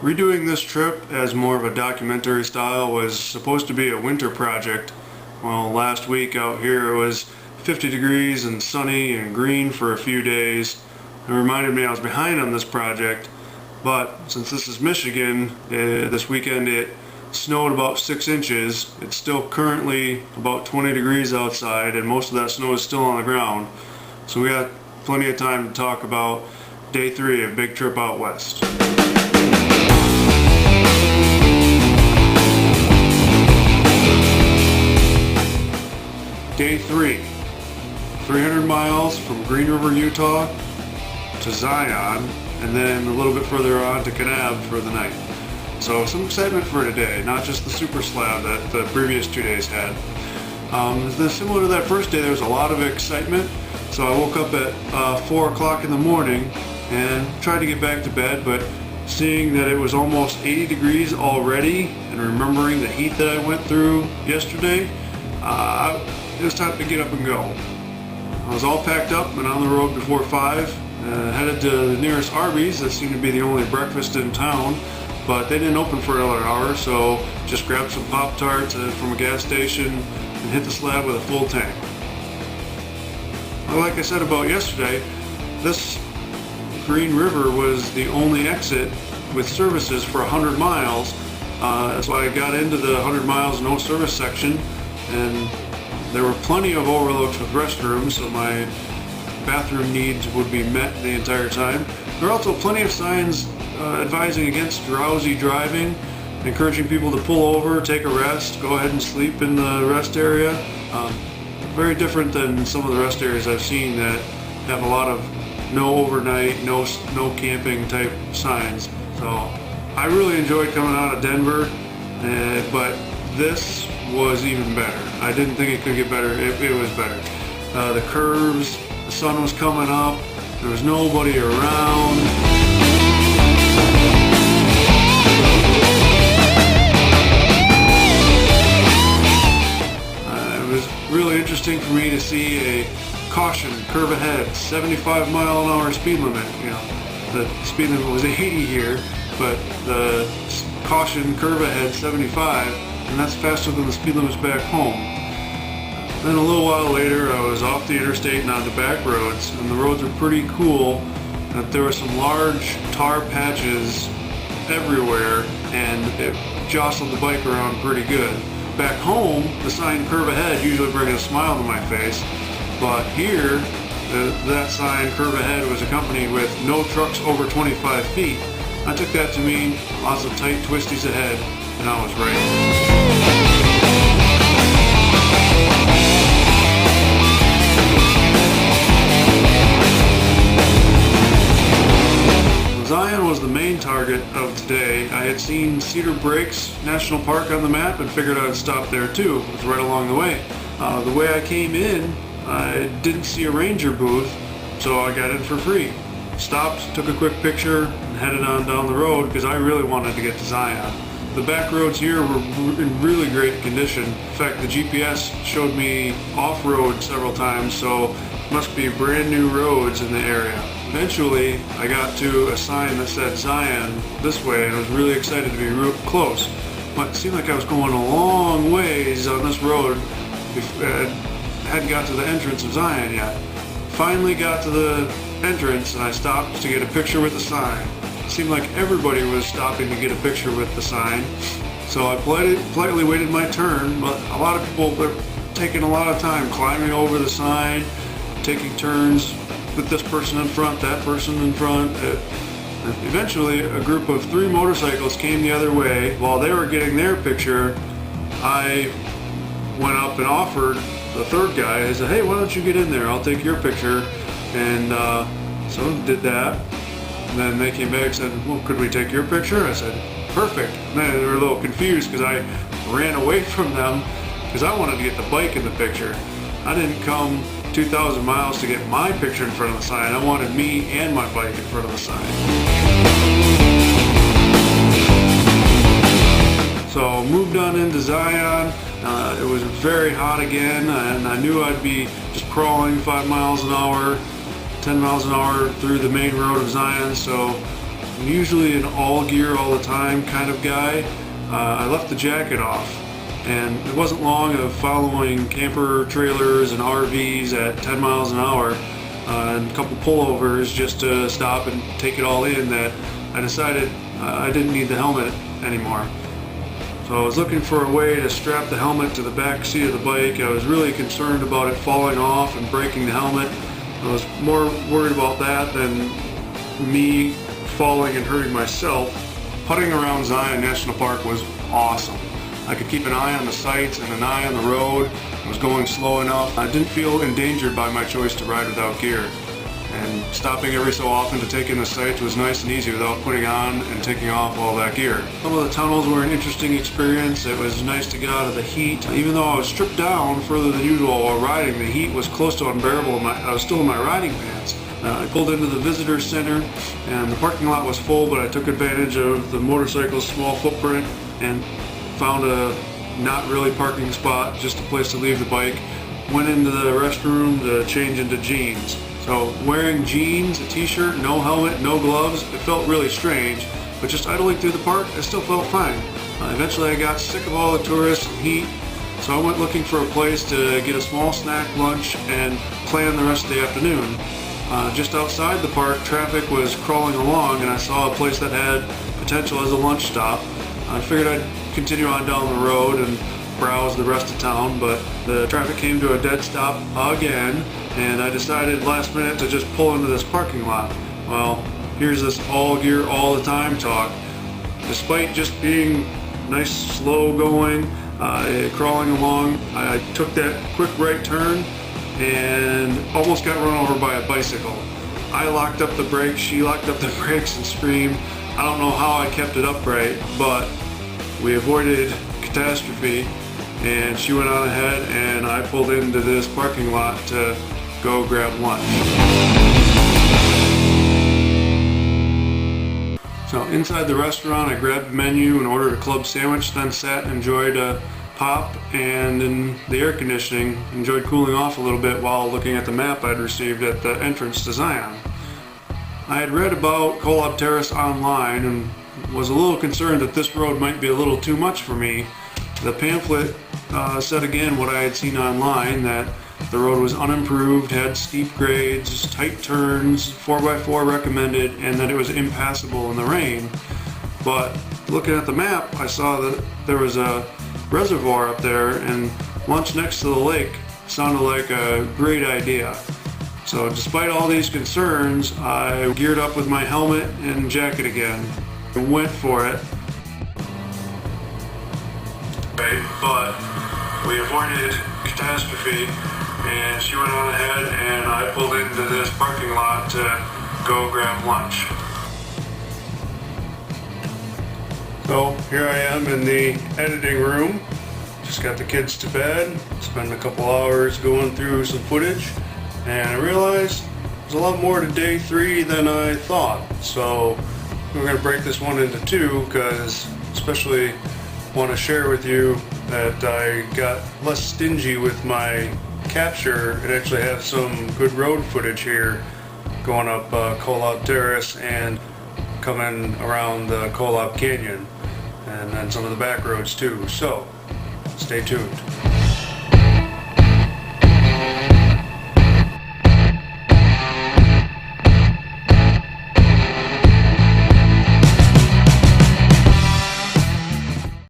Redoing this trip as more of a documentary style was supposed to be a winter project. Well, last week out here it was 50 degrees and sunny and green for a few days. It reminded me I was behind on this project, but since this is Michigan, this weekend it snowed about 6 inches. It's still currently about 20 degrees outside and most of that snow is still on the ground. So we got plenty of time to talk about day 3 of Big Trip Out West. Day 3, 300 miles from Green River, Utah to Zion, and then a little bit further on to Kanab for the night. So some excitement for today, not just the super slab that the previous 2 days had. Similar to that first day, there was a lot of excitement. So I woke up at 4 o'clock in the morning and tried to get back to bed, but seeing that it was almost 80 degrees already and remembering the heat that I went through yesterday, it was time to get up and go. I was all packed up and on the road before 5, headed to the nearest Arby's. That seemed to be the only breakfast in town, but they didn't open for another hour, so just grabbed some Pop-Tarts from a gas station and hit the slab with a full tank. Well, like I said about yesterday, this Green River was the only exit with services for 100 miles. So I got into the 100 miles no service section, and there were plenty of overlooks with restrooms, so my bathroom needs would be met the entire time. There are also plenty of signs advising against drowsy driving, encouraging people to pull over, take a rest, go ahead and sleep in the rest area. Very different than some of the rest areas I've seen that have a lot of no overnight, no camping type signs. So I really enjoyed coming out of Denver, but this was even better. I didn't think it could get better. It was better. The curves, the sun was coming up, there was nobody around. It was really interesting for me to see a caution, curve ahead, 75 mile an hour speed limit. You know, the speed limit was 80 here, but the caution, curve ahead, 75, and that's faster than the speed limits back home. Then a little while later, I was off the interstate and on the back roads, and the roads were pretty cool. There were some large tar patches everywhere, and it jostled the bike around pretty good. Back home, the sign curve ahead usually brings a smile to my face, but here, that sign curve ahead was accompanied with no trucks over 25 feet. I took that to mean lots of tight twisties ahead, and I was right. Zion was the main target of today. I had seen Cedar Breaks National Park on the map and figured I'd stop there too. It was right along the way. The way I came in, I didn't see a ranger booth, so I got in for free. Stopped, took a quick picture, and headed on down the road because I really wanted to get to Zion. The back roads here were in really great condition. In fact, the GPS showed me off-road several times, so must be brand new roads in the area. Eventually, I got to a sign that said Zion this way, and I was really excited to be real close. But it seemed like I was going a long ways on this road. I hadn't got to the entrance of Zion yet. Finally got to the entrance, and I stopped to get a picture with the sign. It seemed like everybody was stopping to get a picture with the sign. So I politely waited my turn, but a lot of people were taking a lot of time climbing over the sign, taking turns with this person in front, that person in front. Eventually, a group of 3 motorcycles came the other way. While they were getting their picture, I went up and offered the third guy. I said, "Hey, why don't you get in there? I'll take your picture." And so did that. And then they came back and said, "Well, could we take your picture?" I said, "Perfect." And then they were a little confused because I ran away from them because I wanted to get the bike in the picture. I didn't come 2,000 miles to get my picture in front of the sign. I wanted me and my bike in front of the sign. So moved on into Zion. It was very hot again, and I knew I'd be just crawling 5 miles an hour, 10 miles an hour through the main road of Zion, so I'm usually an all gear all the time kind of guy. I left the jacket off, and it wasn't long of following camper trailers and RVs at 10 miles an hour and a couple pullovers just to stop and take it all in that I decided I didn't need the helmet anymore. So I was looking for a way to strap the helmet to the back seat of the bike. I was really concerned about it falling off and breaking the helmet. I was more worried about that than me falling and hurting myself. Putting around Zion National Park was awesome. I could keep an eye on the sights and an eye on the road. I was going slow enough. I didn't feel endangered by my choice to ride without gear. And stopping every so often to take in the sights was nice and easy without putting on and taking off all that gear. Some of the tunnels were an interesting experience. It was nice to get out of the heat. Even though I was stripped down further than usual while riding, the heat was close to unbearable. I was still in my riding pants. I pulled into the visitor center and the parking lot was full, but I took advantage of the motorcycle's small footprint and found a not really parking spot, just a place to leave the bike. Went into the restroom to change into jeans. So wearing jeans, a t-shirt, no helmet, no gloves, it felt really strange, but just idling through the park, I still felt fine. Eventually I got sick of all the tourists and heat, so I went looking for a place to get a small snack, lunch, and plan the rest of the afternoon. Just outside the park, traffic was crawling along and I saw a place that had potential as a lunch stop. I figured I'd continue on down the road and browse the rest of town, but the traffic came to a dead stop again, and I decided last minute to just pull into this parking lot. Well, here's this all gear all the time talk. Despite just being nice, slow going, crawling along, I took that quick right turn and almost got run over by a bicycle. I locked up the brakes, she locked up the brakes and screamed. I don't know how I kept it upright, but we avoided catastrophe, and she went on ahead and I pulled into this parking lot to go grab lunch. So inside the restaurant I grabbed the menu and ordered a club sandwich, then sat and enjoyed a pop, and in the air conditioning enjoyed cooling off a little bit while looking at the map I'd received at the entrance to Zion. I had read about Kolob Terrace online and was a little concerned that this road might be a little too much for me. The pamphlet said again what I had seen online, that the road was unimproved, had steep grades, tight turns, 4x4 recommended, and that it was impassable in the rain. But looking at the map, I saw that there was a reservoir up there, and lunch next to the lake sounded like a great idea. So despite all these concerns, I geared up with my helmet and jacket again and went for it. But we avoided catastrophe, and she went on ahead and I pulled into this parking lot to go grab lunch. So here I am in the editing room. Just got the kids to bed, spent a couple hours going through some footage, and I realized there's a lot more to day 3 than I thought. So we're going to break this one into 2, because especially want to share with you that I got less stingy with my capture and actually have some good road footage here going up Kolob Terrace and coming around the Kolob Canyon, and then some of the back roads too. So stay tuned.